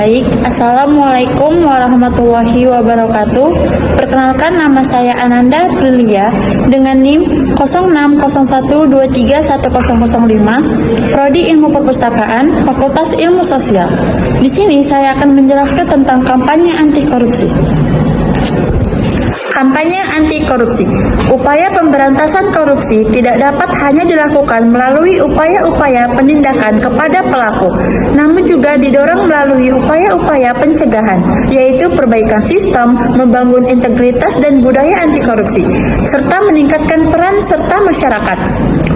Baik, Assalamualaikum warahmatullahi wabarakatuh. Perkenalkan, nama saya Ananda Prilia dengan NIM 0601231005, Prodi Ilmu Perpustakaan, Fakultas Ilmu Sosial. Di sini saya akan menjelaskan tentang kampanye anti korupsi. Kampanye anti korupsi. Upaya pemberantasan korupsi tidak dapat hanya dilakukan melalui upaya-upaya penindakan kepada pelaku, namun juga didorong melalui upaya-upaya pencegahan, yaitu perbaikan sistem, membangun integritas dan budaya anti korupsi, serta meningkatkan peran serta masyarakat.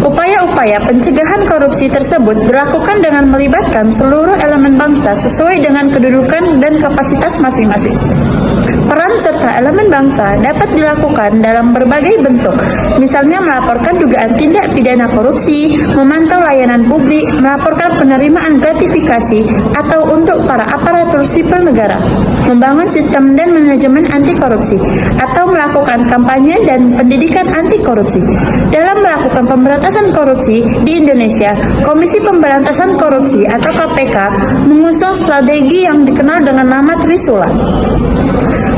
Upaya-upaya pencegahan korupsi tersebut dilakukan dengan melibatkan seluruh elemen bangsa sesuai dengan kedudukan dan kapasitas masing-masing. Peran serta elemen bangsa dapat dilakukan dalam berbagai bentuk, misalnya melaporkan dugaan tindak pidana korupsi, memantau layanan publik, melaporkan penerimaan gratifikasi, atau untuk para aparatur sipil negara, membangun sistem dan manajemen anti korupsi, atau melakukan kampanye dan pendidikan anti korupsi. Dalam melakukan pemberantasan korupsi di Indonesia, Komisi Pemberantasan Korupsi atau KPK mengusung strategi yang dikenal dengan nama Trisula.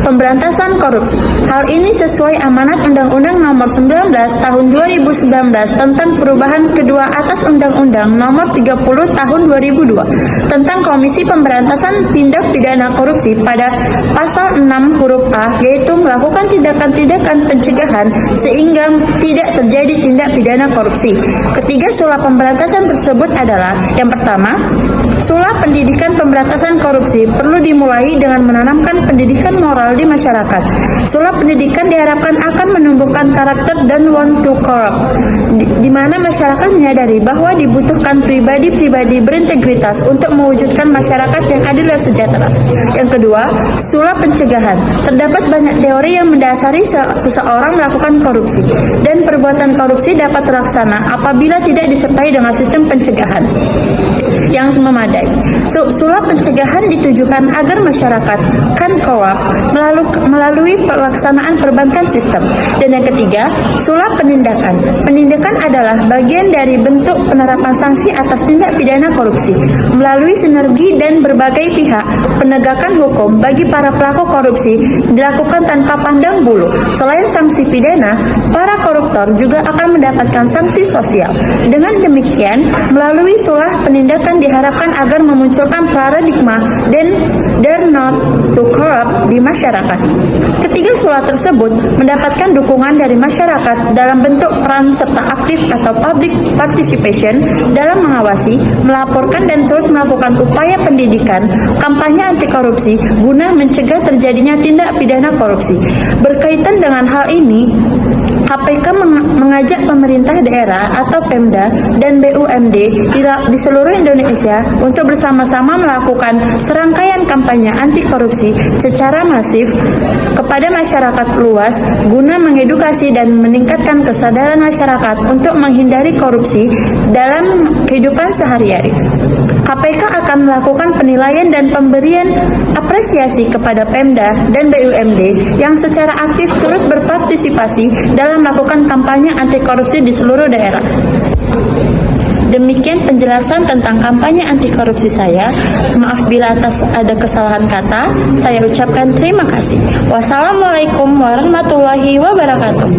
Pemberantasan korupsi. Hal ini sesuai amanat Undang-Undang Nomor 19 Tahun 2019 tentang perubahan kedua atas Undang-Undang Nomor 30 Tahun 2002 tentang Komisi Pemberantasan Tindak Pidana Korupsi pada pasal 6 huruf A, yaitu melakukan tindakan-tindakan pencegahan sehingga tidak terjadi tindak pidana korupsi. Ketiga sula pemberantasan tersebut adalah: yang pertama, sula pendidikan pemberantasan korupsi perlu dimulai dengan menanamkan pendidikan moral di masyarakat. Sula pendidikan diharapkan akan menumbuhkan karakter dan want to corrupt, di mana masyarakat menyadari bahwa dibutuhkan pribadi-pribadi berintegritas untuk mewujudkan masyarakat yang adil dan sejahtera. Yang kedua, sula pencegahan. Terdapat banyak teori yang mendasari seseorang melakukan korupsi, dan perbuatan korupsi dapat terlaksana apabila tidak disertai dengan sistem pencegahan yang memadai. Sula pencegahan ditujukan agar masyarakat kan corrupt melalui pelaksanaan perbaikan sistem. Dan yang ketiga, sula penindakan. Penindakan adalah bagian dari bentuk penerapan sanksi atas tindak pidana korupsi melalui sinergi dan berbagai pihak. Penegakan hukum bagi para pelaku korupsi dilakukan tanpa pandang bulu. Selain sanksi pidana, para koruptor juga akan mendapatkan sanksi sosial. Dengan demikian, melalui sula penindakan diharapkan agar memunculkan paradigma dan dare not to corrupt di masyarakat. Ketiga sula tersebut mendapatkan dukungan dari masyarakat dalam bentuk peran serta aktif atau public participation dalam mengawasi, melaporkan, dan turut melakukan upaya pendidikan kampanye anti korupsi guna mencegah terjadinya tindak pidana korupsi. Berkaitan dengan hal ini, KPK mengajak pemerintah daerah atau Pemda dan BUMD di seluruh Indonesia untuk bersama-sama melakukan serangkaian kampanye anti korupsi secara masif kepada masyarakat luas guna mengedukasi dan meningkatkan kesadaran masyarakat untuk menghindari korupsi dalam kehidupan sehari-hari. KPK akan melakukan penilaian dan pemberian apresiasi kepada Pemda dan BUMD yang secara aktif turut berpartisipasi dalam melakukan kampanye anti korupsi di seluruh daerah. Demikian penjelasan tentang kampanye anti korupsi saya. Maaf bila atas ada kesalahan kata. Saya ucapkan terima kasih. Wassalamualaikum warahmatullahi wabarakatuh.